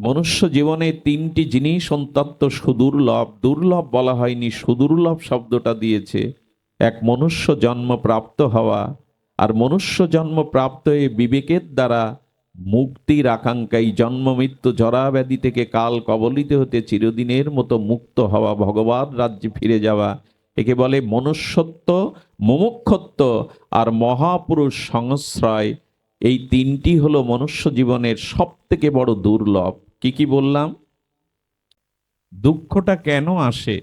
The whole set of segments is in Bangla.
মনুষ্য জীবনে তিনটি জিনিস অত্যন্ত সুদুর্লভ। দুর্লভ বলা হয়নি, সুদুর্লভ শব্দটা দিয়েছে। এক, মনুষ্য জন্ম প্রাপ্ত হওয়া, আর মনুষ্য জন্ম প্রাপ্ত হয়ে বিবেকের দ্বারা মুক্তির আকাঙ্ক্ষায় জন্ম মৃত্যু জরা ব্যাধি থেকে কাল কবলিত হতে চিরদিনের মতো মুক্ত হওয়া, ভগবান রাজ্যে ফিরে যাওয়া, একে বলে মনুষ্যত্ব, মুমুক্ষত্ব আর মহাপুরুষ সংশ্রয়। এই তিনটি হলো মনুষ্য জীবনের সব থেকে বড় দুর্লভ। কি কি বললাম? দুঃখটা কেন আসে,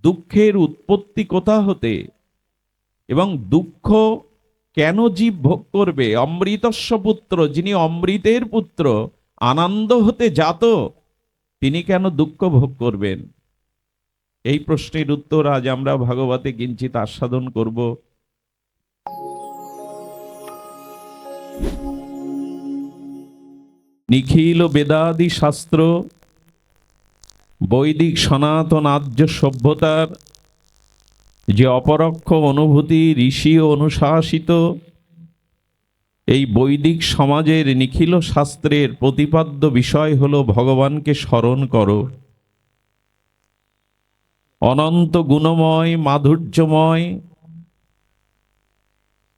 দুঃখের উৎপত্তি কোথা হতে, এবং দুঃখ কেন জীব ভোগ করবে? অমৃতস্য পুত্র, যিনি অমৃতের পুত্র, আনন্দ হতে জাত, তিনি কেন দুঃখ ভোগ করবেন? এই প্রশ্নের উত্তর আজ আমরা ভাগবতে কিঞ্চিৎ আস্বাদন করব। নিখিল বেদাদি শাস্ত্র, বৈদিক সনাতন আর্য সভ্যতার যে অপরোক্ষ অনুভূতি ঋষি অনুশাসিত, এই বৈদিক সমাজের নিখিল শাস্ত্রের প্রতিপাদ্য বিষয় হল ভগবানকে স্মরণ করো। অনন্ত গুণময়, মাধুর্যময়,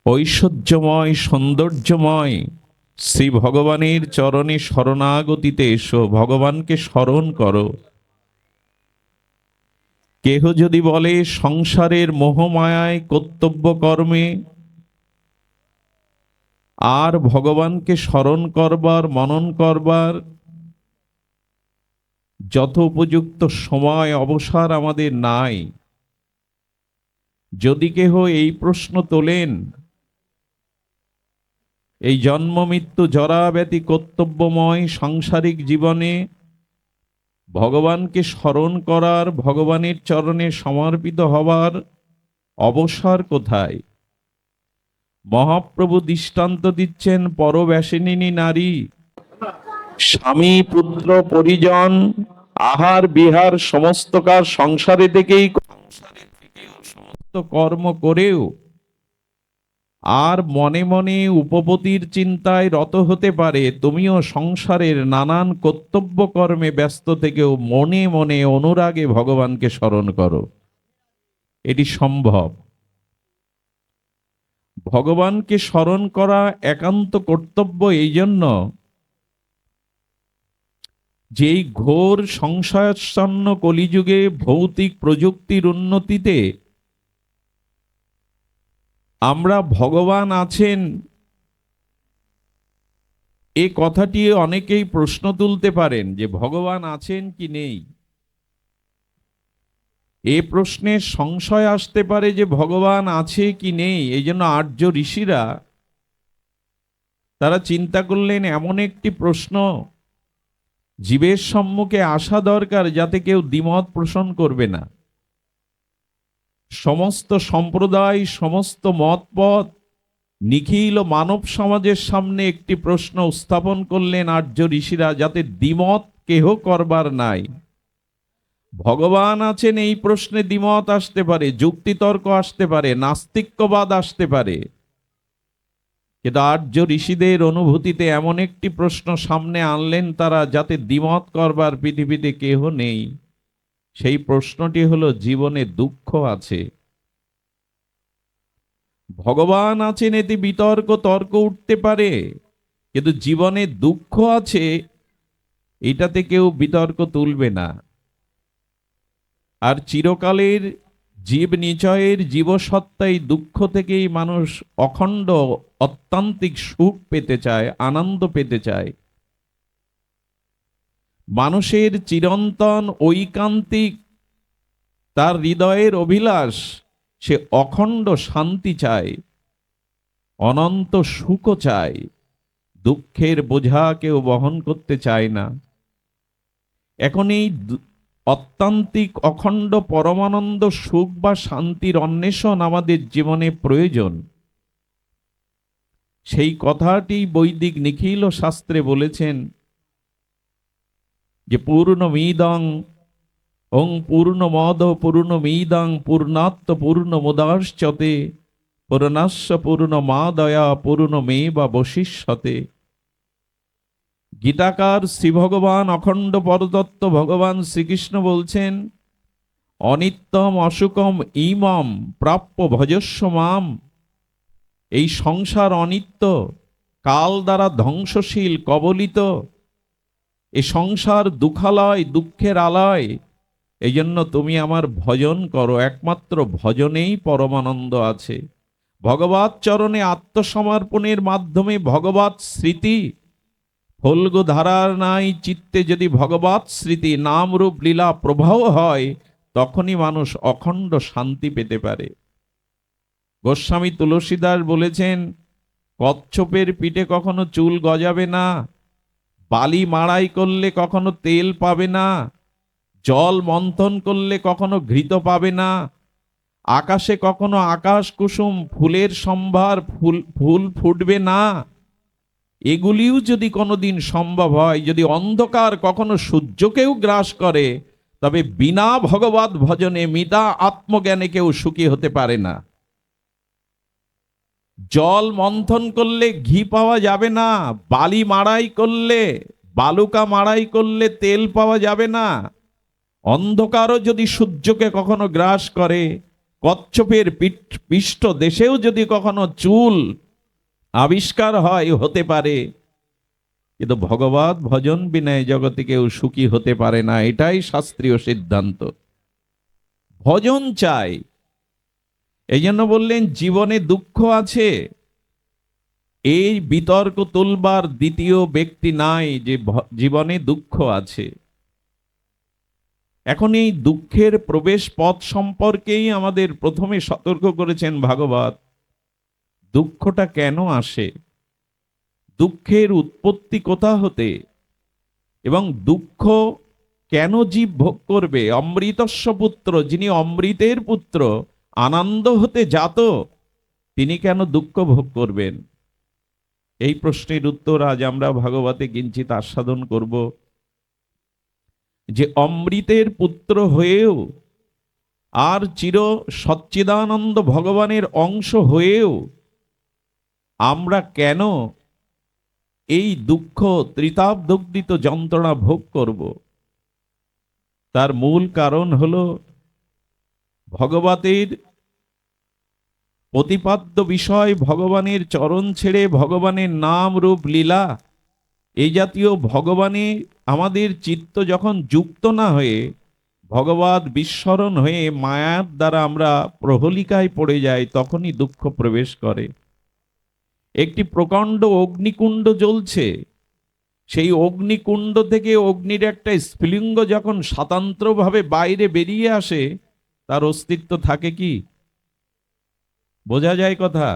ঐশ্বর্যময়, সৌন্দর্যময় শ্রী ভগবানের চরণে শরণাগতিতে এসো, ভগবানকে স্মরণ করো। কেহ যদি বলে সংসারের মোহমায়ায় কর্তব্য কর্মে আর ভগবানকে স্মরণ করবার, মনন করবার যত উপযুক্ত সময় অবসর আমাদের নাই, যদি কেহ এই প্রশ্ন তোলেন, এই জন্ম মৃত্যু জরা ব্যাধি কর্তব্যময় সাংসারিক জীবনে ভগবানকে স্মরণ করার, ভগবানের চরণে সমর্পিত হবার অবসর কোথায়? মহাপ্রভু দৃষ্টান্ত দিচ্ছেন পরবেশিনী নারী, স্বামী পুত্র পরিজন আহার বিহার সমস্ত কাজ সংসারে থেকেই সমস্ত কর্ম করেও আর মনে মনে উপপতির চিন্তায় রত হতে পারে। তুমিও সংসারের নানান কর্তব্য কর্মে ব্যস্ত থেকেও মনে মনে অনুরাগে ভগবানকে স্মরণ করো। এটি সম্ভব। ভগবানকে স্মরণ করা একান্ত কর্তব্য এই জন্য, যেই ঘোর সংশয়াচ্ছন্ন কলিযুগে ভৌতিক প্রযুক্তির উন্নতিতে আমরা ভগবান আছেন এ কথাটি অনেকেই প্রশ্ন তুলতে পারেন যে ভগবান আছেন কি নেই। এ প্রশ্নে সংশয় আসতে পারে যে ভগবান আছে কি নেই। এই জন্য আর্য ঋষিরা তারা চিন্তা করলেন এমন একটি প্রশ্ন জীবের সম্মুখে আসা দরকার যাতে কেউ দ্বিমত পোষণ করবে না। সমস্ত সম্প্রদায়, সমস্ত মতপথ, নিখিল মানব সমাজের সামনে একটি প্রশ্ন উত্থাপন করলেন আর্য ঋষিরা, যাতে দ্বিমত কেহ করবার নাই। ভগবান আছেন এই প্রশ্নে দ্বিমত আসতে পারে, যুক্তিতর্ক আসতে পারে, নাস্তিক্যবাদ আসতে পারে, কিন্তু আর্য ঋষিদের অনুভূতিতে এমন একটি প্রশ্ন সামনে আনলেন তারা, যাতে দ্বিমত করবার পৃথিবীতে কেহ নেই। সেই প্রশ্নটি হলো, জীবনে দুঃখ আছে। ভগবান আছেন এতে বিতর্ক তর্ক উঠতে পারে, কিন্তু জীবনে দুঃখ আছে এটাতে কেউ বিতর্ক তুলবে না। আর চিরকালের জীব নিচয়ের জীবসত্তাই দুঃখ থেকেই মানুষ অখণ্ড অত্যান্তিক সুখ পেতে চায়, আনন্দ পেতে চায়। মানুষের চিরন্তন ঐকান্তিক তার হৃদয়ের অভিলাষ, সে অখণ্ড শান্তি চায়, অনন্ত সুখ চায়, দুঃখের বোঝা কেউ বহন করতে চায় না। এখন এই অত্যান্তিক অখণ্ড পরমানন্দ সুখ বা শান্তির অন্বেষণ আমাদের জীবনে প্রয়োজন। সেই কথাটি বৈদিক নিখিল শাস্ত্রে বলেছেন যে পূর্ণমিদং ওং পূর্ণমদ পূর্ণমিদং পূর্ণাত্ম পূর্ণমুদাশ্চতে পূর্ণস্য পূর্ণমাদয়া পূর্ণমেবাবশিষ্যতে। গীতাকার শ্রী ভগবান অখণ্ড পরতত্ত্ব ভগবান শ্রীকৃষ্ণ বলছেন, অনিত্যম অসুকম ইমম প্রাপ্য ভজস্ব মাম। এই সংসার অনিত্য, কাল দ্বারা ধ্বংসশীল, কবলিত। এই সংসার দুঃখালয়, দুঃখের আলয়। এই জন্য তুমি আমার ভজন করো, একমাত্র ভজনেই পরমানন্দ আছে। ভগবৎ চরণে আত্মসমর্পণের মাধ্যমে ভগবৎ স্মৃতি, ফল্গু ধারার নাই চিত্তে যদি ভগবৎ স্মৃতি নাম রূপ লীলা প্রবাহ হয়, তখনই মানুষ অখণ্ড শান্তি পেতে পারে। গোস্বামী তুলসীদাস বলেছেন, কচ্ছপের পিঠে কখনো চুল গজাবে না, বালি মাড়াই করলে কখনো তেল পাবে না, জল মন্থন করলে কখনো ঘৃত পাবে না, আকাশে কখনো আকাশ কুসুম ফুলের সম্ভার ফুল ফুটবে না। এগুলিও যদি কোনোদিন সম্ভব হয়, যদি অন্ধকার কখনো সূর্যকেও গ্রাস করে, তবে বিনা ভগবত ভজনে মিতা আত্মজ্ঞানে কেউ সুখী হতে পারে না। জল মন্থন করলে ঘি পাওয়া যাবে না, বালি মাড়াই করলে, বালুকা মাড়াই করলে তেল পাওয়া যাবে না। অন্ধকারও যদি সূর্যকে কখনো গ্রাস করে, কচ্ছপের পৃষ্ঠ দেশেও যদি কখনো চুল আবিষ্কার হয়, হতে পারে, কিন্তু ভগবত ভজন বিনা জগতে কেউ সুখী হতে পারে না। এটাই শাস্ত্রীয় সিদ্ধান্ত। ভজন চাই। এই জন্য বললেন, জীবনে দুঃখ আছে, এই বিতর্ক তুলবার দ্বিতীয় ব্যক্তি নাই যে জীবনে দুঃখ আছে। এখন এই দুঃখের প্রবেশ পথ সম্পর্কেই আমাদের প্রথমে সতর্ক করেছেন ভাগবত। দুঃখটা কেন আসে, দুঃখের উৎপত্তি কোথা হতে, এবং দুঃখ কেন জীব ভোগ করবে। অমৃতস্য পুত্র, যিনি অমৃতের পুত্র, আনন্দ হতে জাত, তিনি কেন দুঃখ ভোগ করবেন? এই প্রশ্নের উত্তর আজ আমরা ভাগবতে কিঞ্চিৎ আস্বাদন করব। যে অমৃতের পুত্র হয়েও আর চির সচ্চিদানন্দ ভগবানের অংশ হয়েও আমরা কেন এই দুঃখ ত্রিতাপদগ্ধিত যন্ত্রণা ভোগ করব? তার মূল কারণ হল ভগবতের প্রতিপাদ্য বিষয় ভগবানের চরণ ছেড়ে ভগবানের নাম রূপ লীলা, এই জাতীয় ভগবানে আমাদের চিত্ত যখন যুক্ত না হয়ে ভগবৎ বিস্মরণ হয়ে মায়ার দ্বারা আমরা প্রহলিকায় পড়ে যাই, তখনই দুঃখ প্রবেশ করে। একটি প্রকাণ্ড অগ্নিকুণ্ড জ্বলছে, সেই অগ্নিকুণ্ড থেকে অগ্নির একটা স্ফুলিঙ্গ যখন স্বতন্ত্রভাবে বাইরে বেরিয়ে আসে, তার অস্তিত্ব থাকে কি? বোঝা যায় কথা?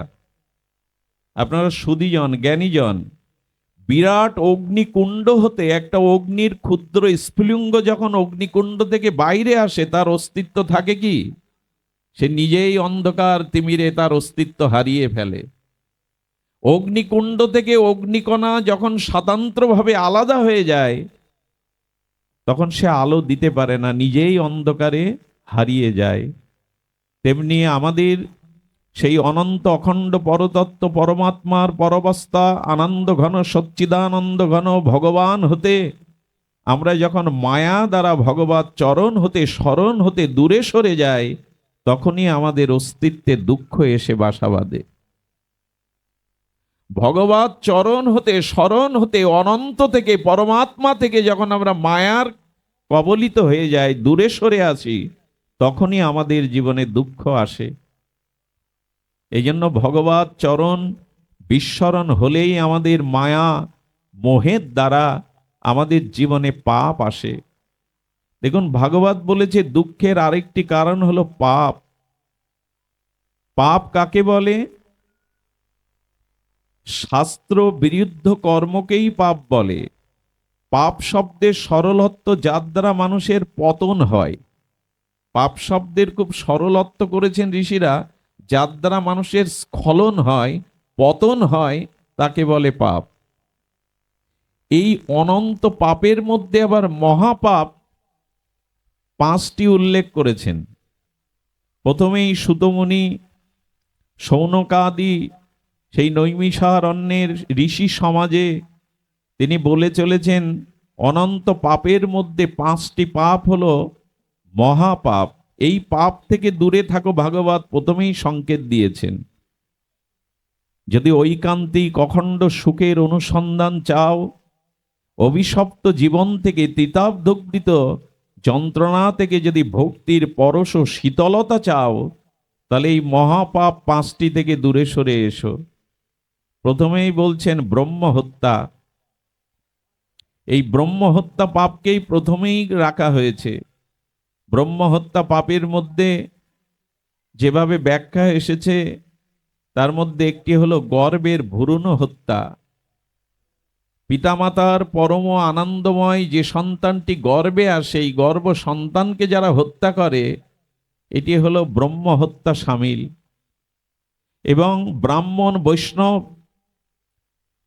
আপনারা সুধীজন, জ্ঞানীজন, বিরাট অগ্নিকুণ্ড হতে একটা অগ্নির ক্ষুদ্র স্ফুলিঙ্গ যখন অগ্নিকুণ্ড থেকে বাইরে আসে, তার অস্তিত্ব থাকে কি? সে নিজেই অন্ধকার তিমিরে তার অস্তিত্ব হারিয়ে ফেলে। অগ্নিকুণ্ড থেকে অগ্নিকণা যখন স্বতন্ত্রভাবে আলাদা হয়ে যায়, তখন সে আলো দিতে পারে না, নিজেই অন্ধকারে হারিয়ে যায়। তেমনি আমাদের সেই অনন্ত অখণ্ড পরতত্ত্ব পরমাত্মার পরবস্থা আনন্দ ঘন সচ্চিদানন্দ ঘন ভগবান হতে আমরা যখন মায়া দ্বারা ভগবৎ চরণ হতে শরণ হতে দূরে সরে যাই, তখনই আমাদের অস্তিত্বে দুঃখ এসে বাসা বাঁধে। ভগবৎ চরণ হতে শরণ হতে অনন্ত থেকে পরমাত্মা থেকে যখন আমরা মায়ার কবলিত হয়ে যাই, দূরে সরে আসি, তখনই আমাদের জীবনে দুঃখ আসে। এই জন্য ভগবৎ চরণ বিস্মরণ হলেই আমাদের মায়া মোহের দ্বারা আমাদের জীবনে পাপ আসে। দেখুন, ভাগবত বলেছে দুঃখের আরেকটি কারণ হলো পাপ। পাপ কাকে বলে? শাস্ত্র বিরুদ্ধ কর্মকেই পাপ বলে। পাপ শব্দের সরলত্ব, যার দ্বারা মানুষের পতন হয়। পাপ শব্দের খুব সরলত্ব করেছেন ঋষিরা, যার দ্বারা মানুষের স্খলন হয়, পতন হয়, তাকে বলে পাপ। এই অনন্ত পাপের মধ্যে আবার মহাপাপ 5টি উল্লেখ করেছেন। প্রথমেই সুতমুনি শৌনকাদি সেই নৈমিষারণ্যের ঋষি সমাজে তিনি বলে চলেছেন অনন্ত পাপের মধ্যে 5টি পাপ হলো মহাপাপ। এই পাপ থেকে দূরে থাকো, ভাগবত প্রথমেই সংকেত দিয়েছেন। যদি ঐকান্তিক অখণ্ড সুখের অনুসন্ধান চাও, অভিশপ্ত জীবন থেকে তিতাবদগ্ধিত যন্ত্রণা থেকে যদি ভক্তির পরশ ও শীতলতা চাও, তাহলে এই মহাপাপ 5টি থেকে দূরে সরে এসো। প্রথমেই বলছেন ব্রহ্মহত্যা। এই ব্রহ্মহত্যা পাপকেই প্রথমেই রাখা হয়েছে। ব্রহ্মহত্যা পাপের মধ্যে যেভাবে ব্যাখ্যা এসেছে তার মধ্যে একটি হলো গর্ভের ভ্রূণ হত্যা। পিতামাতার পরম আনন্দময় যে সন্তানটি গর্ভে আসে, এই গর্ভ সন্তানকে যারা হত্যা করে, এটি হলো ব্রহ্মহত্যা শামিল। এবং ব্রাহ্মণ বৈষ্ণব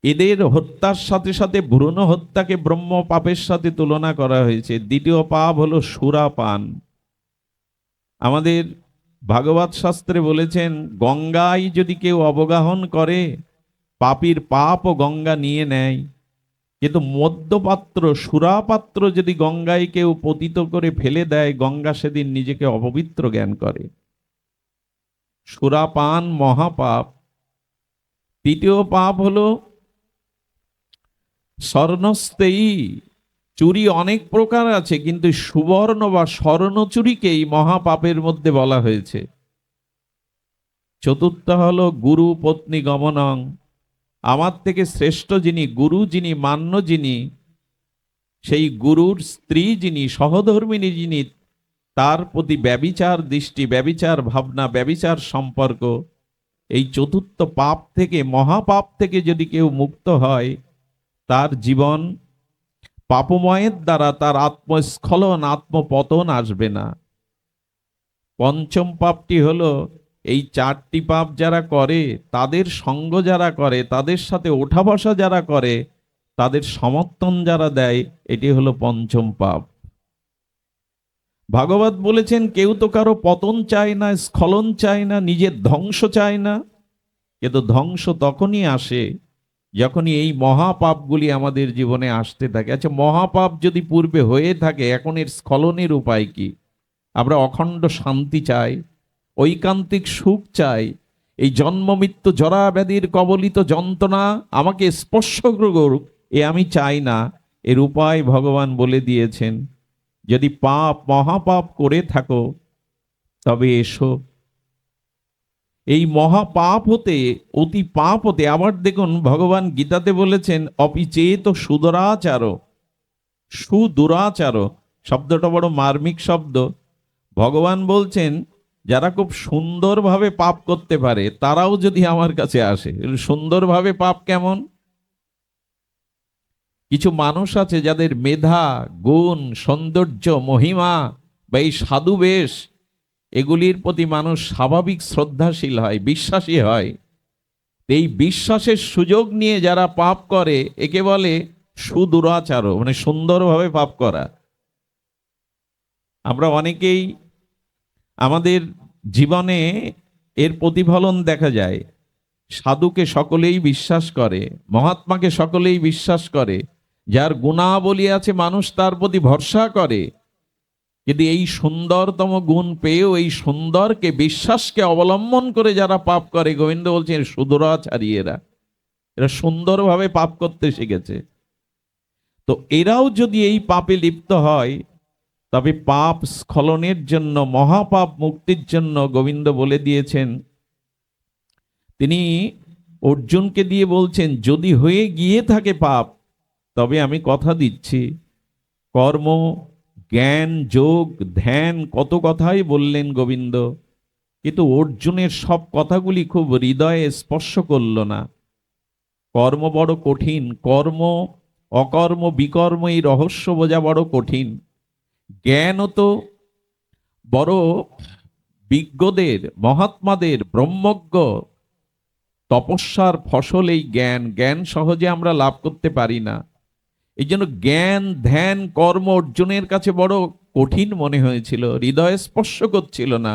এদের হত্যার সাথে সাথে ভ্রূণ হত্যাকে ব্রহ্ম পাপের সাথে তুলনা করা হয়েছে। দ্বিতীয় পাপ হলো সুরাপান। আমাদের ভাগবত শাস্ত্রে বলেছেন গঙ্গায় যদি কেউ অবগাহন করে, পাপীর পাপও গঙ্গা নিয়ে নেয়। কিন্তু মদ্যপাত্র সুরাপাত্র যদি গঙ্গায় কেউ পতিত করে ফেলে দেয়, গঙ্গা সেদিন নিজেকে অপবিত্র জ্ঞান করে। সুরাপান মহাপাপ। তৃতীয় পাপ হলো স্বর্ণস্তেয়ী। চুরি অনেক প্রকার আছে, কিন্তু সুবর্ণ বা স্বর্ণ চুরিকেই মহাপাপের মধ্যে বলা হয়েছে। চতুর্থ হলো গুরু পত্নী গমনং। আমার থেকে শ্রেষ্ঠ যিনি, গুরু যিনি, মান্য যিনি, সেই গুরুর স্ত্রী যিনি, সহধর্মিণী যিনি, তার প্রতি ব্যভিচার দৃষ্টি, ব্যভিচার ভাবনা, ব্যভিচার সম্পর্ক। এই চতুর্থ পাপ থেকে, মহাপাপ থেকে যদি কেউ মুক্ত হয়, তার জীবন পাপময়ের দ্বারা তার আত্মস্খলন, আত্মপতন আসবে না। পঞ্চম পাপটি হলো এই 4টি পাপ যারা করে, তাদের সঙ্গ যারা করে, তাদের সাথে ওঠা বসা যারা করে, তাদের সমর্থন যারা দেয়, এটি হলো পঞ্চম পাপ। ভাগবত বলেছেন কেউ তো কারো পতন চায় না, স্খলন চায় না, নিজের ধ্বংস চায় না। কিন্তু ধ্বংস তখনই আসে যখনই এই মহাপাপগুলি আমাদের জীবনে আসতে থাকে। আচ্ছা, মহাপাপ যদি পূর্বে হয়ে থাকে, এখন এর স্খলনের উপায় কি? আমরা অখণ্ড শান্তি চাই, ঐকান্তিক সুখ চাই। এই জন্ম মৃত্যু জরা ব্যাধির কবলিত যন্ত্রণা আমাকে স্পর্শ করুক, এ আমি চাই না। এর উপায় ভগবান বলে দিয়েছেন। যদি পাপ মহাপাপ করে থাকো, তবে এসো এই মহাপাপ হতে, অতি পাপ হতে। আবার দেখুন ভগবান গীতাতে বলেছেন অপিচেত সুদুরাচার। সুদুরাচার শব্দটা বড় মার্মিক শব্দ। ভগবান বলছেন যারা খুব সুন্দরভাবে পাপ করতে পারে, তারাও যদি আমার কাছে আসে। সুন্দরভাবে পাপ কেমন? কিছু মানুষ আছে যাদের মেধা, গুণ, সৌন্দর্য, মহিমা বা এই সাধু বেশ, এগুলির প্রতি মানুষ স্বাভাবিক শ্রদ্ধাশীল হয়, বিশ্বাসী হয়। এই বিশ্বাসের সুযোগ নিয়ে যারা পাপ করে, একে বলে সুদুরাচার, মানে সুন্দরভাবে পাপ করা। আমরা অনেকেই আমাদের জীবনে এর প্রতিফলন দেখা যায়। সাধুকে সকলেই বিশ্বাস করে, মহাত্মাকে সকলেই বিশ্বাস করে, যার গুণাবলী আছে মানুষ তার প্রতি ভরসা করে। কিন্তু এই সুন্দরতম গুণ পেয়েও এই সুন্দরকে, বিশ্বাসকে অবলম্বন করে যারা পাপ করে, গোবিন্দ বলছেন সুদুরাচারী এরা। এরা সুন্দরভাবে পাপ করতে শিখেছে। তো এরাও যদি এই পাপে লিপ্ত হয়, তবে পাপ স্খলনের জন্য, মহাপাপ মুক্তির জন্য গোবিন্দ বলে দিয়েছেন। তিনি অর্জুনকে দিয়ে বলছেন যদি হয়ে গিয়ে থাকে পাপ, তবে আমি কথা দিচ্ছি, কর্ম, জ্ঞান, যোগ, ধ্যান, কত কথাই বললেন গোবিন্দ, কিন্তু অর্জুনের সব কথাগুলি খুব হৃদয়ে স্পর্শ করল না। কর্ম বড় কঠিন, কর্ম, অকর্ম, বিকর্ম, এই রহস্য বোঝা বড় কঠিন। জ্ঞানও তো বড় বিজ্ঞদের, মহাত্মাদের, ব্রহ্মজ্ঞ তপস্যার ফসল এই জ্ঞান। জ্ঞান সহজে আমরা লাভ করতে পারি না। এই জন্য জ্ঞান, ধ্যান, কর্ম অর্জুনের কাছে বড় কঠিন মনে হয়েছিল, হৃদয়ে স্পর্শ করছিল না।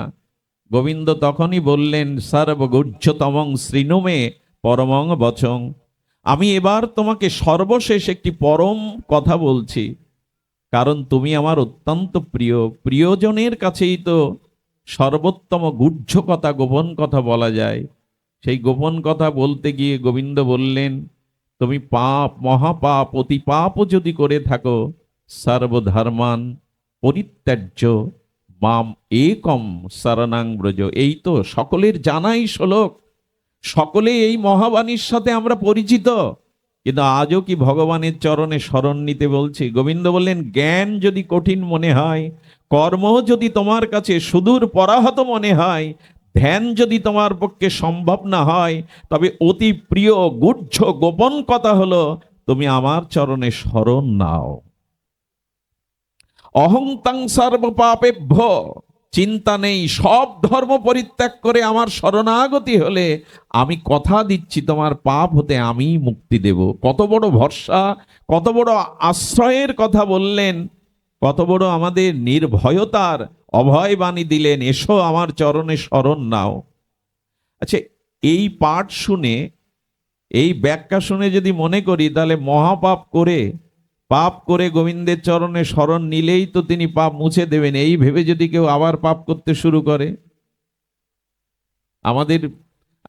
গোবিন্দ তখনই বললেন সর্বগুহ্যতমং শৃণু মে পরমং বচং। আমি এবার তোমাকে সর্বশেষ একটি পরম কথা বলছি, কারণ তুমি আমার অত্যন্ত প্রিয়। প্রিয়জনের কাছেই তো সর্বোত্তম গূঢ় কথা, গোপন কথা বলা যায়। সেই গোপন কথা বলতে গিয়ে গোবিন্দ বললেন, তুমি পাপ, মহাপাপ, অতি পাপও যদি করে থাকো, সর্বধর্মান পরিত্যাজ্য মাম একম শরণাং ব্রজ। এই তো সকলের জানাই শ্লোক, সকলে এই মহাবাণীর সাথে আমরা পরিচিত, কিন্তু আজও কি ভগবানের চরণে শরণ নিতে বলছি? গোবিন্দ বললেন, জ্ঞান যদি কঠিন মনে হয়, কর্ম যদি তোমার কাছে সুদূর পরাহত মনে হয়, ধ্যান যদি তোমার পক্ষে সম্ভব না হয়, তবে অতি প্রিয় গূঢ় গোপন কথা হলো, তুমি আমার চরণে শরণ নাও। অহংতাং সর্ব পাপেভ্য, চিন্তা নেই, সব ধর্ম পরিত্যাগ করে আমার শরণাগতি হলে আমি কথা দিচ্ছি তোমার পাপ হতে আমি মুক্তি দেব। কত বড় ভরসা, কত বড় আশ্রয়ের কথা বললেন, কত বড় আমাদের নির্ভয়তার অভয় বাণী দিলেন, এসো আমার চরণে শরণ নাও। আচ্ছা, এই পাঠ শুনে, এই ব্যাখ্যা শুনে যদি মনে করি তাহলে মহাপাপ করে, পাপ করে গোবিন্দের চরণে শরণ নিলেই তো তিনি পাপ মুছে দেবেন, এই ভেবে যদি কেউ আবার পাপ করতে শুরু করে, আমাদের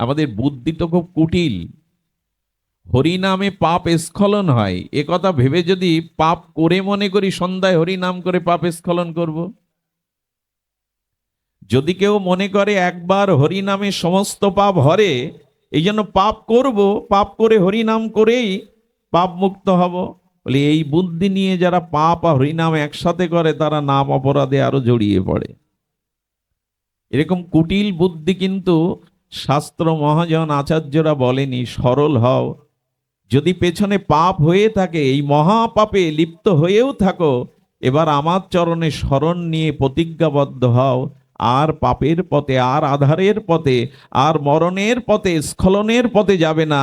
আমাদের বুদ্ধি তো খুব কুটিল। হরিনামে পাপ স্খলন হয় এ কথা ভেবে যদি পাপ করে মনে করি সন্ধ্যায় হরিনাম করে পাপ স্খলন করব। যদি কেউ মনে করে একবার হরিনামে সমস্ত পাপ হরে, এই জন্য পাপ করব, পাপ করে হরিনাম করেই পাপ মুক্ত হব, বলে এই বুদ্ধি নিয়ে যারা পাপ আর হরিনাম একসাথে করে তারা নাম অপরাধে আরো জড়িয়ে পড়ে। এরকম কুটিল বুদ্ধি কিন্তু শাস্ত্র মহাজন আচার্যরা বলেনি, সরল হও। যদি পেছনে পাপ হয়ে থাকে, এই মহাপাপে লিপ্ত হয়েও থাকো, এবার আমার চরণে শরণ নিয়ে প্রতিজ্ঞাবদ্ধ হও, আর পাপের পথে, আর আধারের পথে, আর মরণের পথে, স্খলনের পথে যাবে না।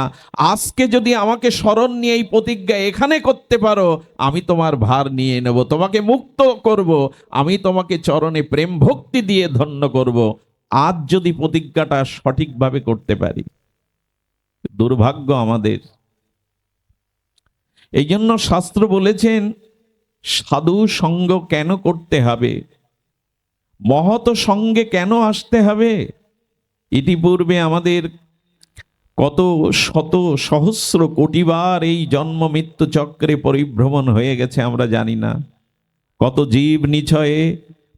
আজকে যদি আমাকে শরণ নিয়ে এই প্রতিজ্ঞা এখানে করতে পারো, আমি তোমার ভার নিয়ে নেব, তোমাকে মুক্ত করব, আমি তোমাকে চরণে প্রেম ভক্তি দিয়ে ধন্য করব। আজ যদি প্রতিজ্ঞাটা সঠিকভাবে করতে পারি, দুর্ভাগ্য আমাদের। এই জন্য শাস্ত্র বলেছেন, সাধু সঙ্গ কেন করতে হবে, মহৎ সঙ্গে কেন আসতে হবে। ইতিপূর্বে আমাদের কত শত সহস্র কোটিবার এই জন্ম মৃত্যু চক্রে পরিভ্রমণ হয়ে গেছে আমরা জানি না। কত জীব নিছয়ে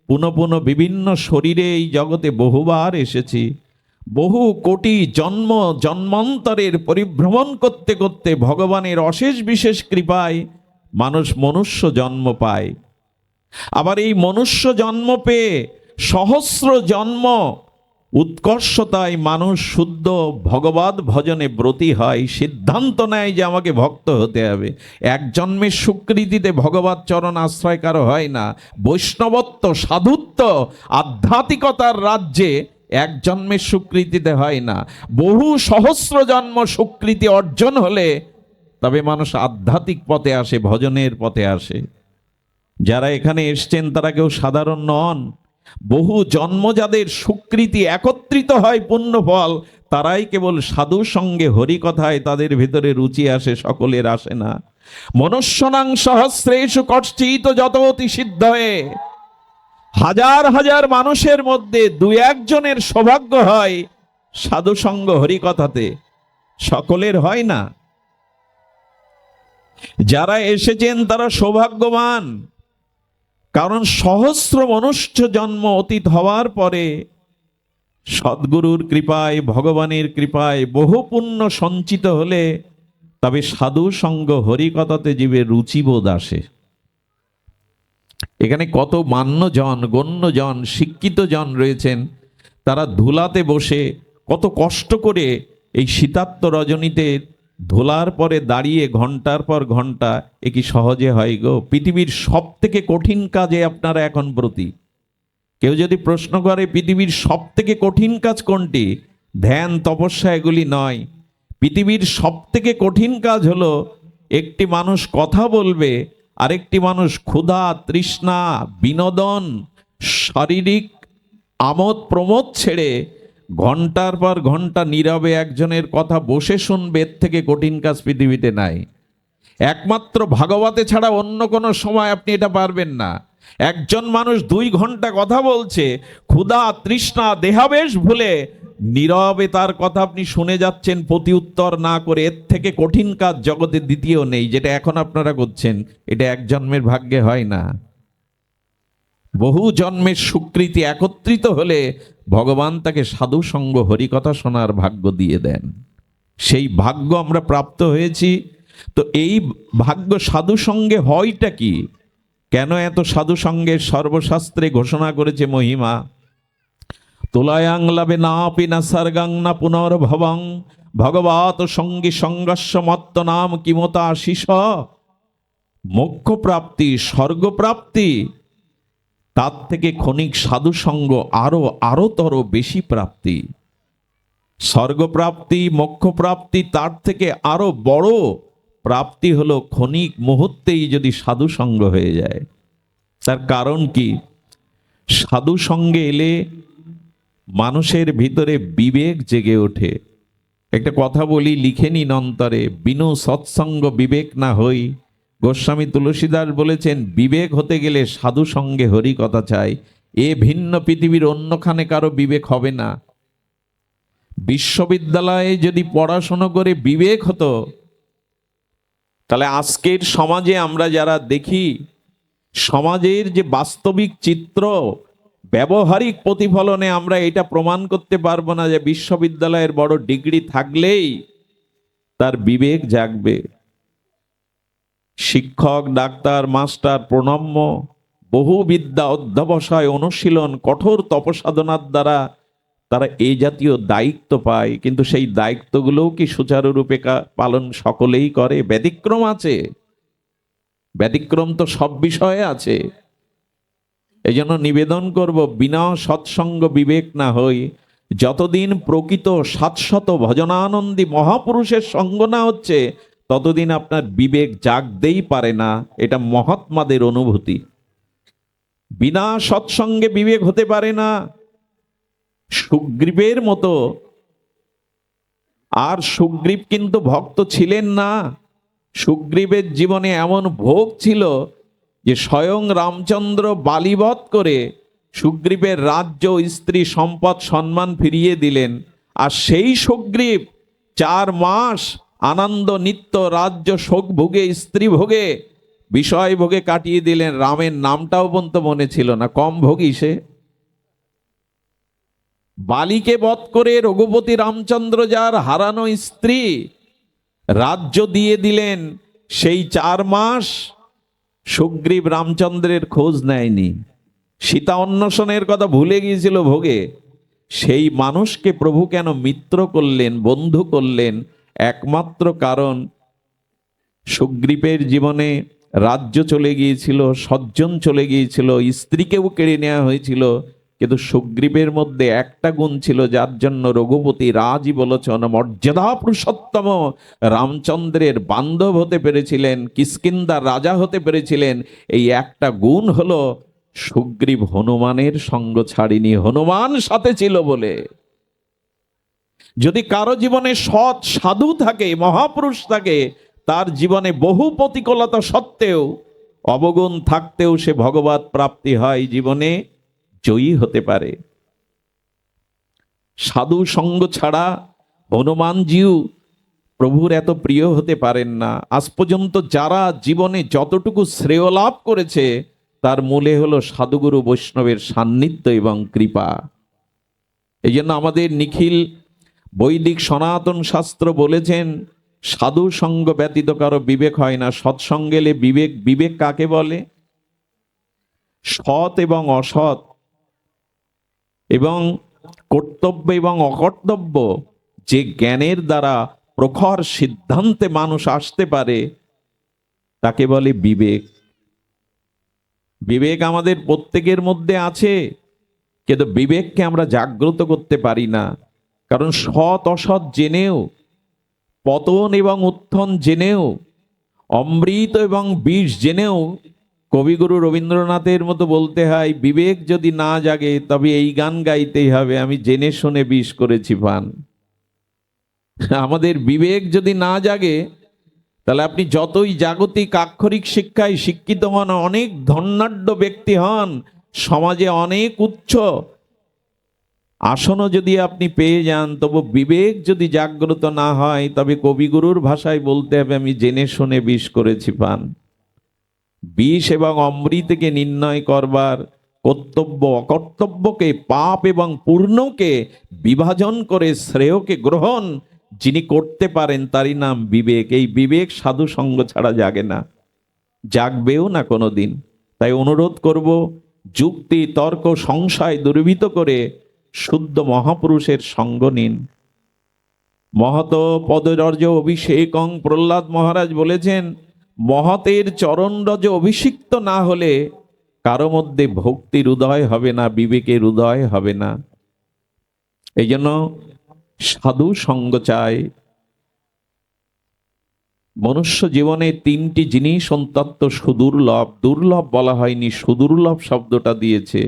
পুনঃ পুনঃ বিভিন্ন শরীরে এই জগতে বহুবার এসেছি। বহু কোটি জন্ম জন্মান্তরের পরিভ্রমণ করতে করতে ভগবানের অশেষ বিশেষ কৃপায় মানুষ মনুষ্য জন্ম পায়। আবার এই মনুষ্য জন্ম পেয়ে সহস্র জন্ম উৎকর্ষতায় মানুষ শুদ্ধ ভগবৎ ভজনে ব্রতী হয়, সিদ্ধান্ত নেয় যে আমাকে ভক্ত হতে হবে। এক জন্মের স্বীকৃতিতে ভগবৎ চরণ আশ্রয় কারো হয় না। বৈষ্ণবত্ব, সাধুত্ব, আধ্যাত্মিকতার রাজ্যে এক জন্মের স্বীকৃতিতে হয় না, বহু সহস্র জন্ম স্বীকৃতি অর্জন হলে তবে মানুষ আধ্যাত্মিক পথে আসে, ভজনের পথে আসে। যারা এখানে এসছেন তারা কেউ সাধারণ নন। বহু জন্ম যাদের স্বীকৃতি একত্রিত হয় পুণ্যফল, তারাই কেবল সাধু সঙ্গে হরি কথায় তাদের ভিতরে রুচি আসে, সকলের আসে না। মনুষ্যনাং সহস্রেষু কষ্টিত যততি সিদ্ধ হয়ে, হাজার হাজার মানুষের মধ্যে দু একজনের সৌভাগ্য হয় সাধু সঙ্গ হরি কথাতে, সকলের হয় না। যারা এসেছেন তারা সৌভাগ্যবান, কারণ সহস্র মনুষ্য জন্ম অতীত হওয়ার পরে সদ্গুরুর কৃপায়, ভগবানের কৃপায় বহু পুণ্য সঞ্চিত হলে তবে সাধু সঙ্গ হরিকথাতে জীবের রুচিবোধ আসে। এখানে কত মান্যজন, গণ্যজন, শিক্ষিত জন রয়েছেন, তারা ধুলাতে বসে কত কষ্ট করে এই শীতার্ত রজনীতে ধুলার পরে দাঁড়িয়ে ঘন্টার পর ঘন্টা, এ কি সহজে হয় গো? পৃথিবীর সব থেকে কঠিন কাজে আপনারা এখন ব্রতী। কেউ যদি প্রশ্ন করে পৃথিবীর সব থেকে কঠিন কাজ কোনটি, ধ্যান তপস্যা এগুলি নয়। পৃথিবীর সব থেকে কঠিন কাজ হলো একটি মানুষ কথা বলবে, আরেকটি মানুষ ক্ষুধা, তৃষ্ণা, বিনোদন, শারীরিক আমোদ প্রমোদ ছেড়ে ঘন্টার পর ঘন্টা নীরবে একজনের কথা বসে শুনবে, এর থেকে কঠিন কাজ পৃথিবীতে নাই। একমাত্র ভাগবতে ছাড়া অন্য কোনো সময় আপনি এটা পারবেন না। একজন মানুষ 2 ঘন্টা কথা বলছে, ক্ষুধা তৃষ্ণা দেহাবেশ ভুলে নীরবে তার কথা আপনি শুনে যাচ্ছেন প্রতি উত্তর না করে, এর থেকে কঠিন কাজ জগতে দ্বিতীয় নেই। যেটা এখন আপনারা করছেন, এটা এক জন্মের ভাগ্যে হয় না। বহু জন্মের স্বীকৃতি একত্রিত হলে ভগবান তাকে সাধু সঙ্গ হরিকথা শোনার ভাগ্য দিয়ে দেন। সেই ভাগ্য আমরা প্রাপ্ত হয়েছি। তো এই ভাগ্য সাধু সঙ্গে হয়টা কি? কেন এত সাধু সঙ্গের সর্বশাস্ত্রে ঘোষণা করেছে মহিমা? তুলায়াং লাভে না পিনা সার্গাং না পুনর্ভবং ভগবত সঙ্গী সংঘর্ষ মত্ত নাম কিমতা শিষ। মোক্ষ প্রাপ্তি, স্বর্গপ্রাপ্তি, তার থেকে ক্ষণিক সাধু সঙ্গ আরোতর বেশি প্রাপ্তি। স্বর্গপ্রাপ্তি, মোক্ষপ্রাপ্তি, তার থেকে আরো বড় প্রাপ্তি হলো ক্ষণিক মুহূর্তেই যদি সাধু সঙ্গ হয়ে যায়। তার কারণ কি? সাধু সঙ্গে এলে মানুষের ভিতরে বিবেক জেগে ওঠে। একটা কথা বলি, লিখে নিন অন্তরে, বিনু সৎসঙ্গ বিবেক না হই। গোস্বামী তুলসীদাস বলেছেন, বিবেক হতে গেলে সাধু সঙ্গে হরি কথা চাই। এ ভিন্ন পৃথিবীর অন্যখানে কারো বিবেক হবে না। বিশ্ববিদ্যালয়ে যদি পড়াশোনা করে বিবেক হতো, তাহলে আজকের সমাজে আমরা যারা দেখি, সমাজের যে বাস্তবিক চিত্র, ব্যবহারিক প্রতিফলনে আমরা এটা প্রমাণ করতে পারবো না যে বিশ্ববিদ্যালয়ের বড় ডিগ্রি থাকলেই তার বিবেক জাগবে। শিক্ষক, ডাক্তার, মাস্টার প্রণম্য, বহু বিদ্যা অধ্যবসায়, অনুশীলন, কঠোর তপসাধনার দ্বারা তারা এই জাতীয় দায়িত্ব পায়। কিন্তু সেই দায়িত্বগুলোও কি সুচারুরূপে পালন সকলেই করে? ব্যতিক্রম আছে। ব্যতিক্রম তো সব বিষয়ে আছে। এই জন্য নিবেদন করব, বিনা সৎসঙ্গ বিবেক না হই। যতদিন প্রকৃত শাশ্বত ভজনানন্দী মহাপুরুষের সঙ্গ না হচ্ছে, ততদিন আপনার বিবেক জাগতেই পারে না। এটা মহাত্মাদের অনুভূতি। বিনা সৎসঙ্গে বিবেক হতে পারে না। সুগ্রীবের মতো, আর সুগ্রীব কিন্তু ভক্ত ছিলেন না। সুগ্রীবের জীবনে এমন ভোগ ছিল যে স্বয়ং রামচন্দ্র বালিবধ করে সুগ্রীবের রাজ্য, স্ত্রী, সম্পদ, সম্মান ফিরিয়ে দিলেন। আর সেই সুগ্রীব 4 মাস আনন্দ নিত্য রাজ্য শোক ভোগে, স্ত্রী ভোগে, বিষয় ভোগে কাটিয়ে দিলেন। রামের নামটাও পর্যন্ত মনে ছিল না, কম ভোগী সে। বালিকে বধ করে রঘুপতি রামচন্দ্র, যার হারানো স্ত্রী, রাজ্য দিয়ে দিলেন। সেই 4 মাস সুগ্রীব রামচন্দ্রের খোঁজ নেয়নি। সীতা অন্বেষণের কথা ভুলে গিয়েছিল ভোগে। সেই মানুষকে প্রভু কেন মিত্র করলেন, বন্ধু করলেন? একমাত্র কারণ, সুগ্রীবের জীবনে রাজ্য চলে গিয়েছিল, স্বজন চলে গিয়েছিল, স্ত্রীকেও কেড়ে নেওয়া হয়েছিল, কিন্তু সুগ্রীবের মধ্যে একটা গুণ ছিল, যার জন্য রঘুপতি রাজই বলোচন মর্যাদা পুরুষোত্তম রামচন্দ্রের বান্ধব হতে পেরেছিলেন, কিষ্কিন্ধার রাজা হতে পেরেছিলেন। এই একটা গুণ হলো, সুগ্রীব হনুমানের সঙ্গ ছাড়িনি, হনুমান সাথে ছিল বলে। যদি কারো জীবনে সৎ সাধু থাকে, মহাপুরুষ থাকে, তার জীবনে বহু প্রতিকূলতা সত্ত্বেও, অবগুণ থাকতেও সে ভগবত প্রাপ্তি হয়, জীবনে জয়ী হতে পারে। সাধু সঙ্গ ছাড়া হনুমানজিও প্রভুর এত প্রিয় হতে পারেন না। আজ পর্যন্ত যারা জীবনে যতটুকু শ্রেয় লাভ করেছে, তার মূলে হলো সাধুগুরু বৈষ্ণবের সান্নিধ্য এবং কৃপা। এই জন্য আমাদের নিখিল বৈদিক সনাতন শাস্ত্র বলেছেন, সাধু সঙ্গ ব্যতীত কারো বিবেক হয় না। সৎসঙ্গে এলে বিবেক। বিবেক কাকে বলে? সৎ এবং অসৎ, এবং কর্তব্য এবং অকর্তব্য যে জ্ঞানের দ্বারা প্রখর সিদ্ধান্তে মানুষ আসতে পারে, তাকে বলে বিবেক। বিবেক আমাদের প্রত্যেকের মধ্যে আছে, কিন্তু বিবেককে আমরা জাগ্রত করতে পারি না। কারণ সৎ অসৎ জেনেও, পতন এবং উত্থান জেনেও, অমৃত এবং বিষ জেনেও কবিগুরু রবীন্দ্রনাথের মতো বলতে হয়, বিবেক যদি না জাগে তবে এই গান গাইতেই হবে, আমি জেনে শুনে বিষ করেছি পান। আমাদের বিবেক যদি না জাগে, তাহলে আপনি যতই জাগতিক আক্ষরিক শিক্ষায় শিক্ষিত হন, অনেক ধনাঢ্য ব্যক্তি হন, সমাজে অনেক উচ্চ আসনও যদি আপনি পেয়ে যান, তবু বিবেক যদি জাগ্রত না হয়, তবে কবিগুরুর ভাষায় বলতে হবে, আমি জেনে শুনে বিষ করেছি পান। বিষ এবং অমৃতকে নির্ণয় করবার, কর্তব্য অকর্তব্যকে, পাপ এবং পূর্ণকে বিভাজন করে শ্রেয়কে গ্রহণ যিনি করতে পারেন, তারই নাম বিবেক। এই বিবেক সাধু সঙ্গ ছাড়া জাগে না, জাগবেও না কোনোদিন। তাই অনুরোধ করব, যুক্তি তর্ক সংশয় দুর্বৃত করে শুদ্ধ মহাপুরুষের সঙ্গ নিন। মহত পদরজ অভিষেকং, প্রহ্লাদ মহারাজ বলেছেন, মহতের চরণরজ অভিষিক্ত না হলে কারো মধ্যে ভক্তির উদয় হবে না, বিবেকের উদয় হবে না। এই জন্য সাধু সঙ্গ চাই। মনুষ্য জীবনে তিনটি জিনিস অত্যন্ত সুদুর্লভ, দুর্লভ বলা হয়নি, সুদুর্লভ শব্দটা দিয়েছে।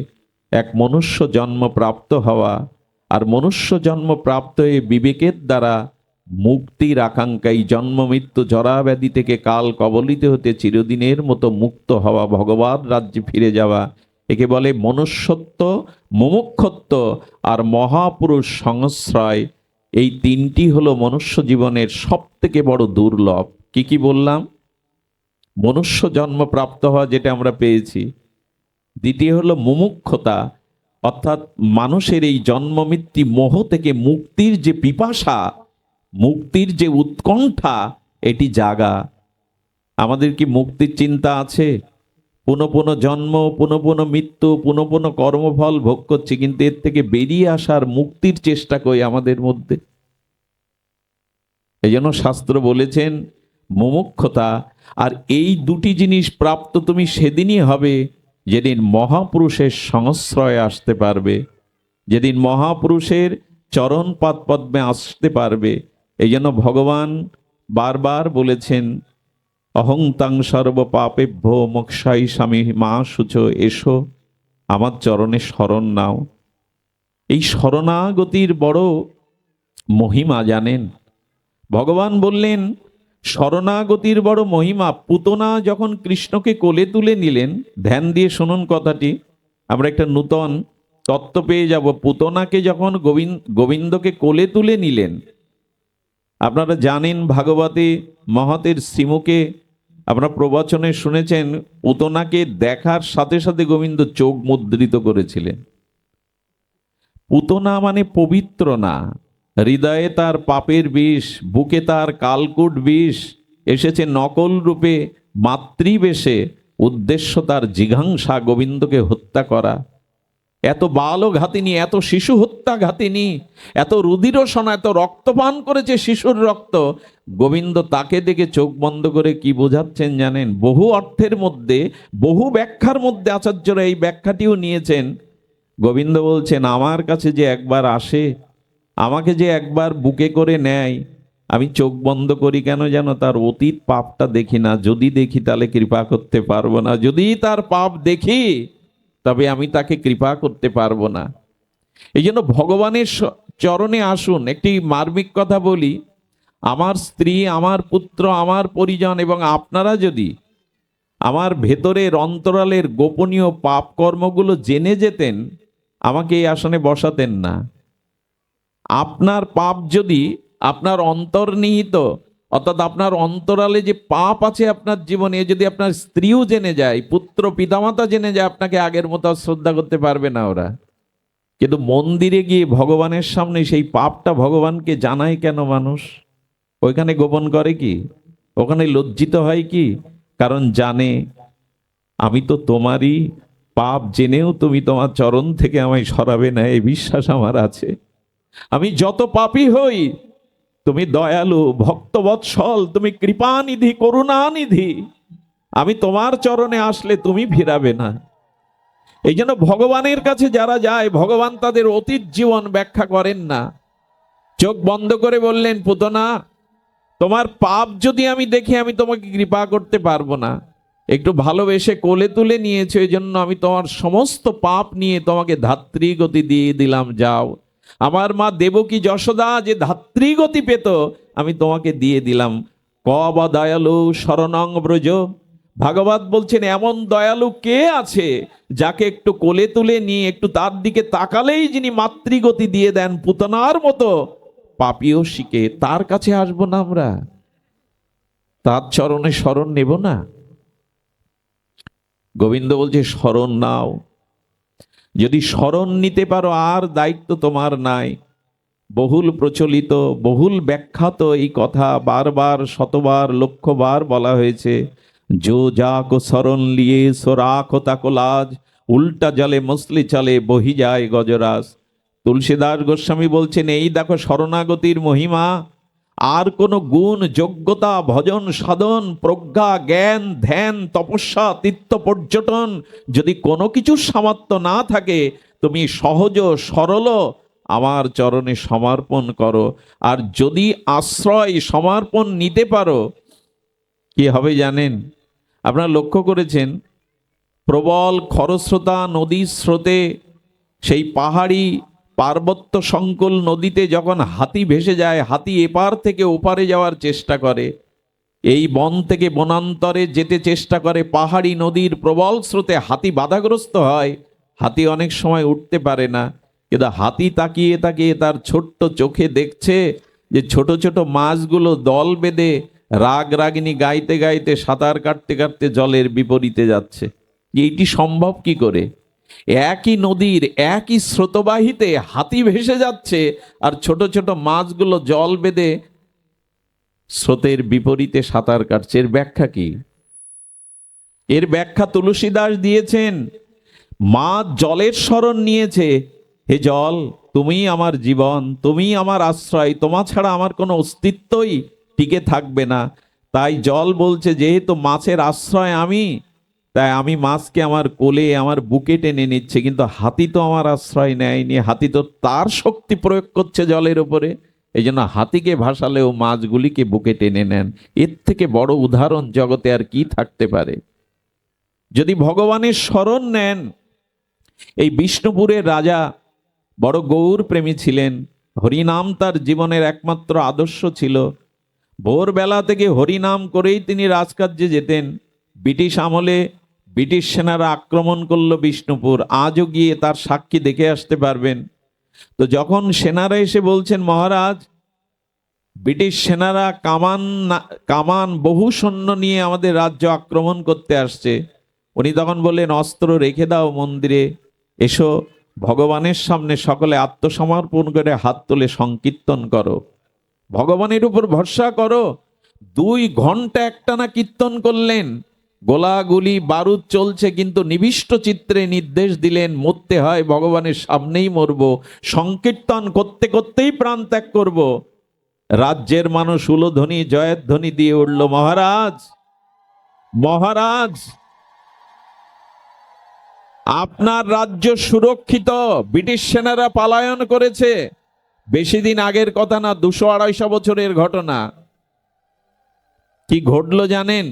এক, মনুষ্য জন্ম প্রাপ্ত হওয়া, আর মনুষ্য জন্ম প্রাপ্ত হয়ে বিবেকের দ্বারা মুক্তির আকাঙ্ক্ষায় জন্ম মৃত্যু জরা ব্যাধি থেকে কাল কবলিত হতে চিরদিনের মতো মুক্ত হওয়া, ভগবান রাজ্যে ফিরে যাওয়া, একে বলে মনুষ্যত্ব, মুমুক্ষত্ব আর মহাপুরুষ সংশ্রয়। এই তিনটি হলো মনুষ্য জীবনের সব থেকে বড় দুর্লভ। কি কি বললাম? মনুষ্য জন্ম প্রাপ্ত হওয়া, যেটা আমরা পেয়েছি। দ্বিতীয় হলো মুমুক্ষতা, অর্থাৎ মানুষের এই জন্ম মৃত্যু মোহ থেকে মুক্তির যে পিপাসা, মুক্তির যে উৎকণ্ঠা, এটি জাগা। আমাদের কি মুক্তির চিন্তা আছে? পুনঃ পুনঃ জন্ম, পুনঃ পুনঃ মৃত্যু, পুনঃ পুনঃ কর্মফল ভোগ করছি, কিন্তু এর থেকে বেরিয়ে আসার মুক্তির চেষ্টা করি আমাদের মধ্যে। এই জন্য শাস্ত্র বলেছেন মুমুক্ষতা। আর এই দুটি জিনিস প্রাপ্ত তুমি সেদিনই হবে যেদিন মহাপুরুষের সংশ্রয়ে আসতে পারবে, যেদিন মহাপুরুষের চরণ পাদ পদ্মে আসতে পারবে। এই জন্য ভগবান বারবার বলেছেন, অহং তাং সর্ব পাপেভ্য মোক্ষায় স্বামী মা শুচ, এসো আমার চরণে শরণ নাও। এই শরণাগতির বড় মহিমা জানেন? ভগবান বললেন শরণাগতির বড় মহিমা। পুতনা যখন কৃষ্ণকে কোলে তুলে নিলেন, ধ্যান দিয়ে শুনুন কথাটি, আমরা একটা নূতন তত্ত্ব পেয়ে যাব। পুতনাকে যখন গোবিন্দকে কোলে তুলে নিলেন, আপনারা জানেন ভাগবতে মহতের শ্রীমুখে আপনারা প্রবচনে শুনেছেন, পুতনাকে দেখার সাথে সাথে গোবিন্দ চোখ মুদ্রিত করেছিলেন। পুতনা মানে পবিত্র না, হৃদয়ে তার পাপের বিষ, বুকে তার কালকুট বিষ, এসেছে নকল রূপে মাতৃবেশে, উদ্দেশ্য তার জিঘাংসা, গোবিন্দকে হত্যা করা। এত বাল ঘাতিনী, এত শিশু হত্যা ঘাতিনী, এত রুধিরসনা, এত রক্তপান করেছে শিশুর রক্ত। গোবিন্দ তাকে দেখে চোখ বন্ধ করে কি বোঝাচ্ছেন জানেন? বহু অর্থের মধ্যে, বহু ব্যাখ্যার মধ্যে আচার্যরা এই ব্যাখ্যাটিও নিয়েছেন। গোবিন্দ বলছেন, আমার কাছে যে একবার আসে, আমাকে যে একবার বুকে করে নেয়, আমি চোখ বন্ধ করি কেন জানো? তার অতীত পাপটা দেখি না। যদি দেখি তাহলে কৃপা করতে পারবো না। যদি তার পাপ দেখি তবে আমি তাকে কৃপা করতে পারবো না। এই জন্য ভগবানের চরণে আসুন। একটি মার্মিক কথা বলি, আমার স্ত্রী, আমার পুত্র, আমার পরিজন এবং আপনারা যদি আমার ভেতরের অন্তরালের গোপনীয় পাপ কর্মগুলো জেনে যেতেন, আমাকে এই আসনে বসাতেন না। আপনার পাপ যদি আপনার অন্তর্নিহিত, অর্থাৎ আপনার অন্তরালে যে পাপ আছে আপনার জীবনে, যদি আপনার স্ত্রীও জেনে যায়, পুত্র পিতামাতা জেনে যায়, আপনাকে আগের মতো শ্রদ্ধা করতে পারবে না ওরা। কিন্তু মন্দিরে গিয়ে ভগবানের সামনে সেই পাপটা ভগবানকে জানায় কেন মানুষ? ওইখানে গোপন করে কি? ওখানে লজ্জিত হয় কি? কারণ জানে আমি তো তোমারই, পাপ জেনেও তুমি তোমার চরণ থেকে আমায় সরাবে না, এই বিশ্বাস আমার আছে। আমি যত পাপী হই, তুমি দয়ালু, ভক্তবৎসল, তুমি কৃপানিধি, করুণানিধি। আমি তোমার চরণে আসলে তুমি ফিরাবে না। এই জন্য ভগবানের কাছে যারা যায়, ভগবান তাদের অতীত জীবন ব্যাখ্যা করেন না। চোখ বন্ধ করে বললেন, পুতনা, তোমার পাপ যদি আমি দেখি, আমি তোমাকে কৃপা করতে পারবো না। একটু ভালোবেসে কোলে তুলে নিয়েছো, এই জন্য আমি তোমার সমস্ত পাপ নিয়ে তোমাকে ধাত্রীগতি দিয়ে দিলাম, যাও। আমার মা দেবকী যশোদা যে ধাত্রীগতি পেত, আমি তোমাকে দিয়ে দিলাম। কবা দয়ালু শরণং ব্রজ। ভাগবত বলছেন এমন দয়ালু কে আছে যাকে একটু কোলে তুলে নিয়ে একটু তার দিকে তাকালেই যিনি মাতৃগতি দিয়ে দেন, পুতনার মতো পাপীও শিখে, তার কাছে আসবো না আমরা? তার চরণে শরণ নেব না? গোবিন্দ বলছে শরণ নাও। যদি শরণ নিতে পারো আর দায়িত্ব তোমার নাই। বহুল প্রচলিত, বহুল ব্যাখ্যাত এই কথা বারবার, শতবার, লক্ষবার বলা হয়েছে। जो जाको शरण लिए सो राखो ताको लाज, উল্টা জলে মসলি চলে বহি যায় গজরাজ। তুলসীদাস গোস্বামী বলছেন এই দেখো শরণাগতির মহিমা। আর কোনো গুণ, যোগ্যতা, ভজন, সাধন, প্রজ্ঞা, জ্ঞান, ধ্যান, তপস্যা, তীর্থ পর্যটন যদি কোনো কিছুর সামর্থ্য না থাকে, তুমি সহজ সরল আমার চরণে সমর্পণ করো। আর যদি আশ্রয় সমর্পণ নিতে পারো, কি হবে জানেন? আপনারা লক্ষ্য করেছেন প্রবল খরস্রোতা নদীর স্রোতে সেই পাহাড়ি পার্বত্য সংকুল নদীতে যখন হাতি ভেসে যায়, হাতি এপার থেকে ওপারে যাওয়ার চেষ্টা করে, এই বন থেকে বনান্তরে যেতে চেষ্টা করে, পাহাড়ি নদীর প্রবল স্রোতে হাতি বাধাগ্রস্ত হয়, হাতি অনেক সময় উঠতে পারে না। কিন্তু হাতি তাকিয়ে তাকিয়ে তার ছোট্ট চোখে দেখছে যে ছোট ছোট মাছগুলো দল বেঁধে রাগ রাগিনী গাইতে গাইতে সাঁতার কাটতে কাটতে জলের বিপরীতে যাচ্ছে। এইটি সম্ভব কি করে? একই নদীর একই স্রোতবাহিতে হাতি ভেসে যাচ্ছে আর ছোট ছোট মাছগুলো জল বেঁধে স্রোতের বিপরীতে সাঁতার কাটছে। এর ব্যাখ্যা কি? এর ব্যাখ্যা তুলসীদাস দিয়েছেন। মাছ জলের শরণ নিয়েছে, হে জল তুমি আমার জীবন, তুমি আমার আশ্রয়, তোমা ছাড়া আমার কোনো অস্তিত্বই টিকে থাকবে না। তাই জল বলছে যেহেতু মাছের আশ্রয় আমি, তাই আমি মাছকে আমার কোলে আমার বুকে টেনে নিচ্ছে। কিন্তু হাতি তো আমার আশ্রয় নেয়নি, হাতি তো তার শক্তি প্রয়োগ করছে জলের উপরে, এই জন্য হাতিকে ভাসালেও মাছগুলিকে বুকে টেনে নেন। এর থেকে বড় উদাহরণ জগতে আর কি থাকতে পারে? যদি ভগবানের শরণ নেন, এই বিষ্ণুপুরের রাজা বড় গৌর প্রেমী ছিলেন, হরিনাম তার জীবনের একমাত্র আদর্শ ছিল। ভোরবেলা থেকে হরিনাম করেই তিনি রাজকার্যে যেতেন। ব্রিটিশ আমলে ব্রিটিশ সেনারা আক্রমণ করলো বিষ্ণুপুর, আজও গিয়ে তার সাক্ষী দেখে আসতে পারবেন। তো যখন সেনারা এসে বলছেন মহারাজ ব্রিটিশ সেনারা কামান বহু সৈন্য নিয়ে আমাদের রাজ্য আক্রমণ করতে আসছে, উনি তখন বললেন অস্ত্র রেখে দাও মন্দিরে, এসো ভগবানের সামনে সকলে আত্মসমর্পণ করে হাত তুলে সংকীর্তন করো, ভগবানের উপর ভরসা করো। 2 ঘন্টা একটানা কীর্তন করলেন, গোলাগুলি বারুদ চলছে, কিন্তু নিবিষ্ট চিত্রে নির্দেশ দিলেন মরতে হয় ভগবানের সামনেই মরব, সংকীর্তন করতে করতেই প্রাণ ত্যাগ করব। রাজ্যের মানুষ উলধ্বনি জয়ধ্বনি দিয়ে উঠল, মহারাজ মহারাজ আপনার রাজ্য সুরক্ষিত, ব্রিটিশ সেনারা পলায়ন করেছে। বেশি দিন আগের কথা না, 200-250 বছরের ঘটনা। কি ঘটলো জানেন?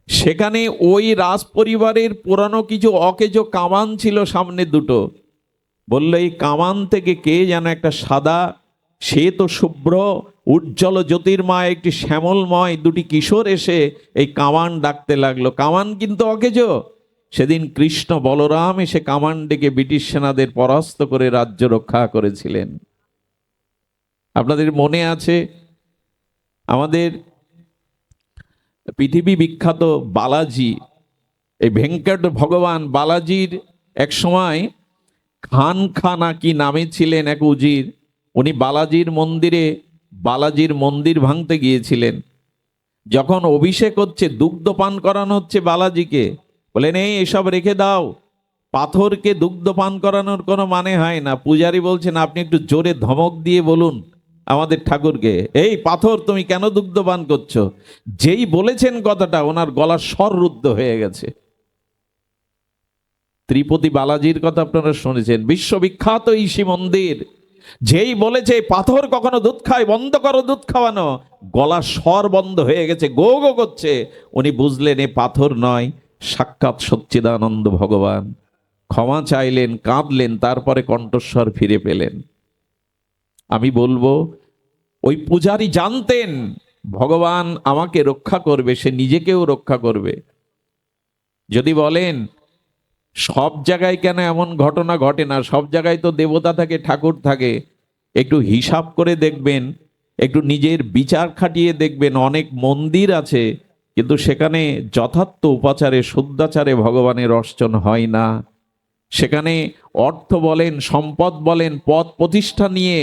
সেখানে ওই রাজ পরিবারের পুরানো কিছু অকেজো কামান ছিল সামনে দুটো। বললো এই কামান থেকে কে যেন একটা সাদা শ্বেত শুভ্র উজ্জ্বল জ্যোতির্ময় একটি শ্যামলময় 2টি কিশোর এসে এই কামান ডাকতে লাগলো। কামান কিন্তু অকেজো। সেদিন কৃষ্ণ বলরাম এসে কামান ডেকে ব্রিটিশ সেনাদের পরাস্ত করে রাজ্য রক্ষা করেছিলেন। আপনাদের মনে আছে আমাদের পৃথিবী বিখ্যাত বালাজি, এই ভেঙ্কট ভগবান বালাজির এক সময় খান কি নামে ছিলেন এক উজির, উনি বালাজির মন্দির ভাঙতে গিয়েছিলেন। যখন অভিষেক হচ্ছে, দুগ্ধ পান করানো হচ্ছে বালাজিকে, বলেন এই এসব রেখে দাও, পাথরকে দুগ্ধ পান করানোর কোনো মানে হয় না। পূজারী বলছেন আপনি একটু জোরে ধমক দিয়ে বলুন আমাদের ঠাকুরকে, এই পাথর তুমি কেন দুগ্ধ পান করছো? যেই বলেছেন কথাটা, ওনার গলার স্বর রুদ্ধ হয়ে গেছে। ত্রিপতি বালাজির কথা আপনারা শুনেছেন, বিশ্ববিখ্যাত ইসি মন্দির, যেই বলেছে পাথর কখনো দুধ খায়, বন্ধ করো দুধ খাওয়ানো, গলা স্বর বন্ধ হয়ে গেছে, গো গো করছে। উনি বুঝলেন এ পাথর নয়, সাক্ষাৎ সচ্চিদানন্দ ভগবান। ক্ষমা চাইলেন, কাঁদলেন, তারপরে কণ্ঠস্বর ফিরে পেলেন। আমি বলবো ওই পূজারী জানতেন ভগবান আমাকে রক্ষা করবে, সে নিজেকেও রক্ষা করবে। যদি বলেন সব জায়গায় কেন এমন ঘটনা ঘটে না, সব জায়গায় তো দেবতা থাকে, ঠাকুর থাকে, একটু হিসাব করে দেখবেন, একটু নিজের বিচার খাটিয়ে দেখবেন, অনেক মন্দির আছে কিন্তু সেখানে যথার্থ উপাচারে শুদ্ধাচারে ভগবানের অর্চন হয় না। সেখানে অর্থ বলেন, সম্পদ বলেন, পদ প্রতিষ্ঠা নিয়ে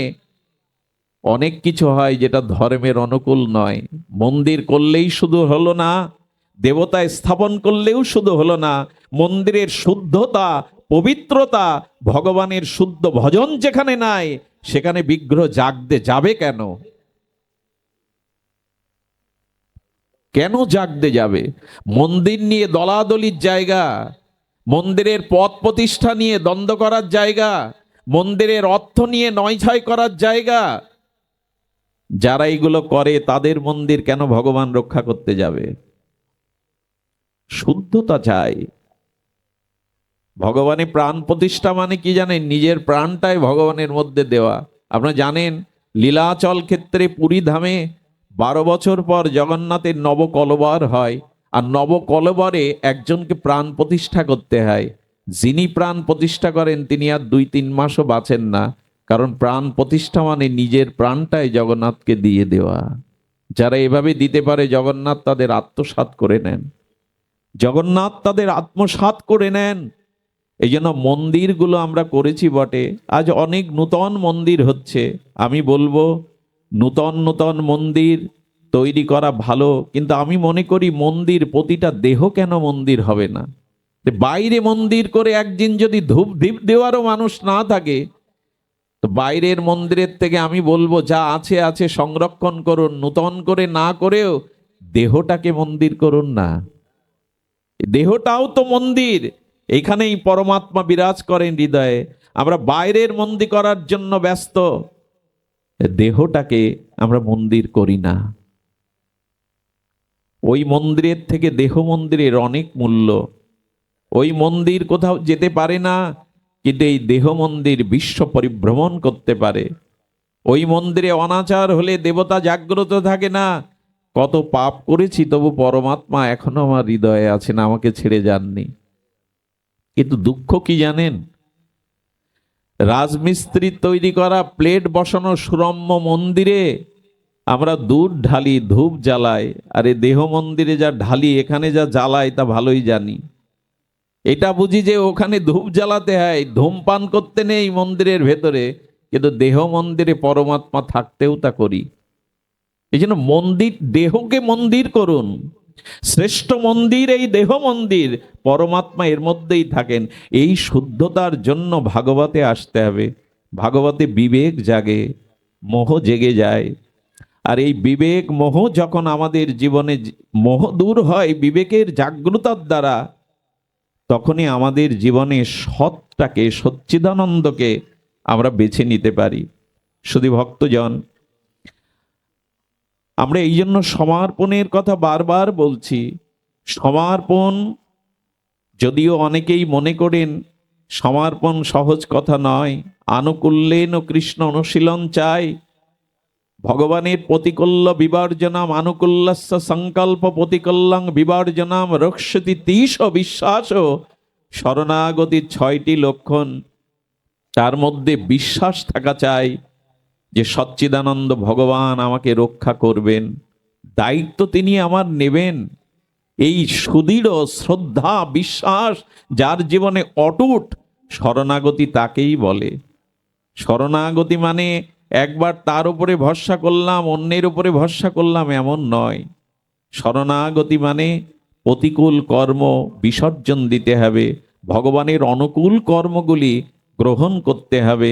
অনেক কিছু হয় যেটা ধর্মের অনুকূল নয়। মন্দির করলেই শুধু হলো না, দেবতা স্থাপন করলেও শুধু হলো না, মন্দিরের শুদ্ধতা, পবিত্রতা, ভগবানের শুদ্ধ ভজন যেখানে নাই সেখানে বিগ্রহ জাগতে যাবে কেন? কেন জাগতে যাবে? মন্দির নিয়ে দলাদলির জায়গা, মন্দিরের পদ প্রতিষ্ঠা নিয়ে দ্বন্দ্ব করার জায়গা, মন্দিরের অর্থ নিয়ে নয়ছয় করার জায়গা। যারা এগুলো করে তাদের মন্দির কেন ভগবান রক্ষা করতে যাবে? শুদ্ধতা চাই। ভগবানের প্রাণ প্রতিষ্ঠা মানে কি জানেন? নিজের প্রাণটাই ভগবানের মধ্যে দেওয়া। আপনারা জানেন লীলাচল ক্ষেত্রে পুরী ধামে 12 বছর পর জগন্নাথের নবকলবার হয়, আর নবকলবারে একজনকে প্রাণ প্রতিষ্ঠা করতে হয়। যিনি প্রাণ প্রতিষ্ঠা করেন তিনি আর 2-3 মাসও বাঁচেন না, কারণ প্রাণ প্রতিষ্ঠা মানে নিজের প্রাণটাই জগন্নাথকে দিয়ে দেওয়া। যারা এভাবে দিতে পারে জগন্নাথ তাদের আত্মসাৎ করে নেন, জগন্নাথ তাদের আত্মসাৎ করে নেন। এই জন্য মন্দিরগুলো আমরা করেছি বটে, আজ অনেক নূতন মন্দির হচ্ছে। আমি বলবো নূতন নূতন মন্দির তৈরি করা ভালো, কিন্তু আমি মনে করি মন্দির প্রতিটা দেহ কেন মন্দির হবে না? বাইরে মন্দির করে একদিন যদি ধূপ দীপ দেওয়ারও মানুষ না থাকে, তো বাইরের মন্দিরের থেকে আমি বলবো যা আছে আছে সংরক্ষণ করুন, নূতন করে না করেও দেহটাকে মন্দির করুন না। দেহটাও তো মন্দির, এখানেই পরমাত্মা বিরাজ করেন হৃদয়ে। আমরা বাইরের মন্দির করার জন্য ব্যস্ত, দেহটাকে আমরা মন্দির করি না। ওই মন্দিরের থেকে দেহ মন্দিরের অনেক মূল্য। ওই মন্দির কোথাও যেতে পারে না, কিন্তু এই দেহ মন্দির বিশ্ব পরিভ্রমণ করতে পারে। ওই মন্দিরে অনাচার হলে দেবতা জাগ্রত থাকে না। কত পাপ করেছি তবু পরমাত্মা এখনো আমার হৃদয়ে আছেন, আমাকে ছেড়ে যাননি। কিন্তু দুঃখ কি জানেন? রাজমিস্ত্রি তৈরি করা প্লেট বসানো সুরম্য মন্দিরে আমরা দুধ ঢালি, ধূপ জ্বালাই, আর এই দেহ মন্দিরে যা ঢালি, এখানে যা জ্বালাই তা ভালোই জানি। এটা বুঝি যে ওখানে ধূপ জ্বালাতে হয়, ধূমপান করতে নেই মন্দিরের ভেতরে, কিন্তু দেহ মন্দিরে পরমাত্মা থাকতেও তা করি। এই জন্য মন্দির, দেহকে মন্দির করুন। শ্রেষ্ঠ মন্দির এই দেহ মন্দির, পরমাত্মা এর মধ্যেই থাকেন। এই শুদ্ধতার জন্য ভাগবতে আসতে হবে। ভাগবতে বিবেক জাগে, মোহ জেগে যায়। আর এই বিবেক মোহ যখন আমাদের জীবনে, মোহ দূর হয় বিবেকের জাগ্রতার দ্বারা, তখনই আমাদের জীবনে সৎটাকে, সচ্চিদানন্দকে আমরা বেছে নিতে পারি। শুধু ভক্তজন, আমরা এই জন্য সমর্পণের কথা বারবার বলছি। সমর্পণ, যদিও অনেকেই মনে করেন সমর্পণ সহজ কথা নয়, আনুকূল্যেন কৃষ্ণ অনুশীলন চাই। ভগবানের প্রতিকূল্য বিবর্জনাম আনুকূল্যস্য সংকল্প প্রতিকূল্যং বিবর্জনাম রক্ষতি তিস বিশ্বাস। শরণাগতির 6টি লক্ষণ, তার মধ্যে বিশ্বাস থাকা চাই যে সচ্চিদানন্দ ভগবান আমাকে রক্ষা করবেন, দায়িত্ব তিনি আমার নেবেন। এই সুদৃঢ় শ্রদ্ধা বিশ্বাস যার জীবনে অটুট, শরণাগতি তাকেই বলে। শরণাগতি মানে একবার তার উপরে ভরসা করলাম, অন্যের উপরে ভরসা করলাম, এমন নয়। শরণাগতি মানে প্রতিকূল কর্ম বিসর্জন দিতে হবে, ভগবানের অনুকূল কর্মগুলি গ্রহণ করতে হবে,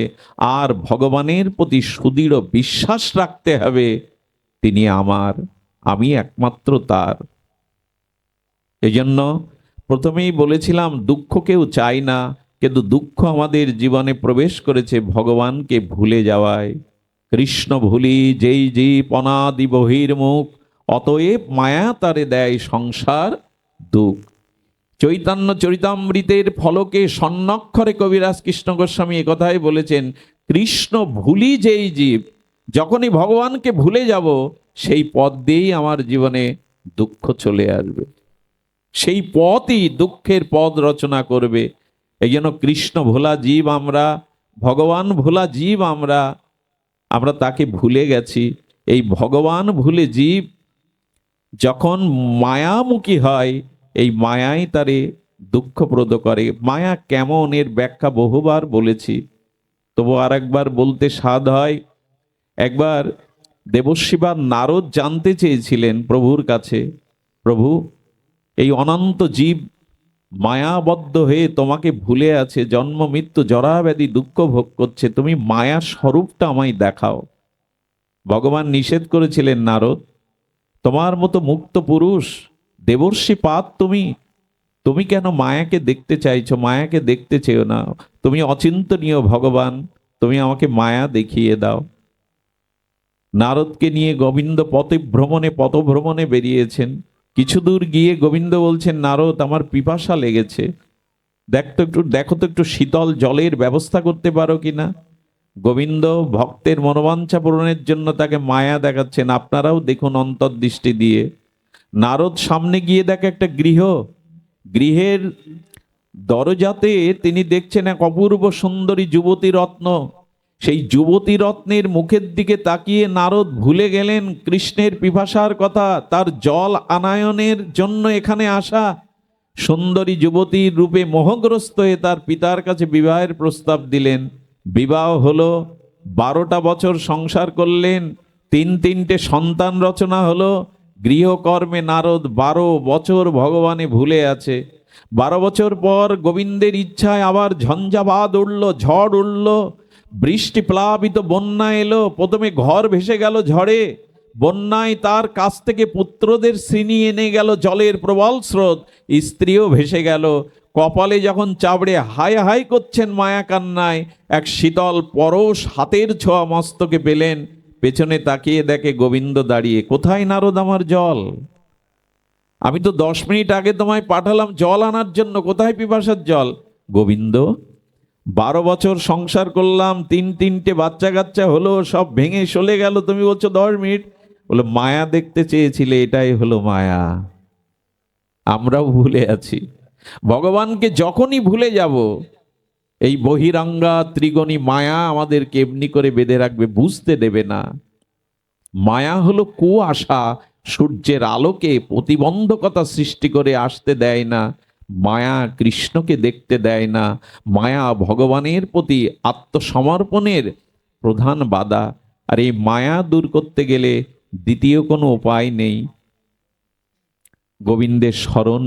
আর ভগবানের প্রতি সুদৃঢ় বিশ্বাস রাখতে হবে তিনি আমার, আমি একমাত্র তার। এই জন্য প্রথমেই বলেছিলাম দুঃখ কেউ চাই না, কিন্তু দুঃখ আমাদের জীবনে প্রবেশ করেছে ভগবানকে ভুলে যাওয়ায়। কৃষ্ণ ভুলি যেই জীব অনাদি বহির্মুখ, অতএব মায়া তারে দেয় সংসার দুঃখ। চৈতন্য চরিতামৃতের ফলকে স্বর্ণাক্ষরে কবিরাজ কৃষ্ণ গোস্বামী একথাই বলেছেন, কৃষ্ণ ভুলি যেই জীব, যখনই ভগবানকে ভুলে যাব সেই পথ দিয়েই আমার জীবনে দুঃখ চলে আসবে, সেই পথই দুঃখের পথ রচনা করবে। এই জন্য কৃষ্ণ ভোলা জীব আমরা, ভগবান ভোলা জীব আমরা, আমরা তাকে ভুলে গেছি। এই ভগবান ভুলে জীব যখন মায়ামুখী হয়, এই মায়াই তারে দুঃখপ্রদ করে। মায়া কেমন এর ব্যাখ্যা বহুবার বলেছি, তবু আর একবার বলতে স্বাদ হয়। একবার দেবর্ষি বা নারদ জানতে চেয়েছিলেন প্রভুর কাছে, প্রভু এই অনন্ত জীব মায়াবদ্ধ হয়ে তোমাকে ভুলে আছে, জন্ম মৃত্যু জরাব্যাধি দুঃখ ভোগ করছে, তুমি মায়ার স্বরূপটা আমায় দেখাও। ভগবান নিষেধ করেছিলেন, নারদ তোমার মতো মুক্ত পুরুষ দেবর্ষি পাদ তুমি, তুমি কেন মায়াকে দেখতে চাইছো? মায়াকে দেখতে চেও না, তুমি অচিন্তনীয় ভগবান, তুমি আমাকে মায়া দেখিয়ে দাও। নারদকে নিয়ে গোবিন্দ পথভ্রমণে বেরিয়েছেন। কিছু দূর গিয়ে গোবিন্দ বলছেন, নারদ আমার পিপাসা লেগেছে, দেখো তো একটু শীতল জলের ব্যবস্থা করতে পারো কিনা। গোবিন্দ ভক্তের মনোবাঞ্ছা পূরণের জন্য তাকে মায়া দেখাচ্ছেন। আপনারাও দেখুন অন্তর্দৃষ্টি দিয়ে। নারদ সামনে গিয়ে দেখে একটা গৃহের দরজাতে তিনি দেখছেন এক অপূর্ব সুন্দরী যুবতী রত্ন। সেই যুবতী রত্নের মুখের দিকে তাকিয়ে নারদ ভুলে গেলেন কৃষ্ণের পিপাসার কথা, তার জল আনায়নের জন্য এখানে আসা। সুন্দরী যুবতীর রূপে মোহগ্রস্ত হয়ে তার পিতার কাছে বিবাহের প্রস্তাব দিলেন। বিবাহ হলো, 12টা বছর সংসার করলেন, তিনটে সন্তান রচনা হলো। গৃহকর্মে নারদ 12 বছর ভগবানে ভুলে আছে। 12 বছর পর গোবিন্দের ইচ্ছায় আবার ঝঞ্ঝাবাদ উঠল, ঝড় উঠল, বৃষ্টি প্লাবিত বন্যা এলো। প্রথমে ঘর ভেসে গেল ঝড়ে, বন্যায় তার কাছ থেকে পুত্রদের শ্রেণী এনে গেল জলের প্রবল স্রোত, স্ত্রীও ভেসে গেল। কপালে যখন চাবড়ে হাই হাই করছেন মায়া কান্নায়, এক শীতল পরশ হাতের ছোঁয়া মস্তকে পেলেন। পেছনে তাকিয়ে দেখে গোবিন্দ দাঁড়িয়ে। কোথায় নারদ আমার জল? আমি তো 10 মিনিট আগে তোমায় পাঠালাম জল আনার জন্য, কোথায় পিপাসার জল? গোবিন্দ 12 বছর সংসার করলাম, তিনটে বাচ্চা কাচ্চা হলো, সব ভেঙে চলে গেল, তুমি বলছো 10 মিনিট? বলে মায়া দেখতে চেয়েছিলে, এটাই হলো মায়া। আমরাও ভুলে আছি। ভগবানকে যখনই ভুলে যাব, এই বহিরাঙ্গা ত্রিগণী মায়া আমাদেরকে এমনি করে বেঁধে রাখবে, বুঝতে দেবে না। মায়া হলো কুয়াশা, সূর্যের আলোকে প্রতিবন্ধকতা সৃষ্টি করে আসতে দেয় না। মায়া কৃষ্ণকে দেখতে দেয় না। মায়া ভগবানের প্রতি আত্মসমর্পণের প্রধান বাধা। আর এই মায়া দূর করতে গেলে দ্বিতীয় কোনো উপায় নেই, গোবিন্দের স্মরণ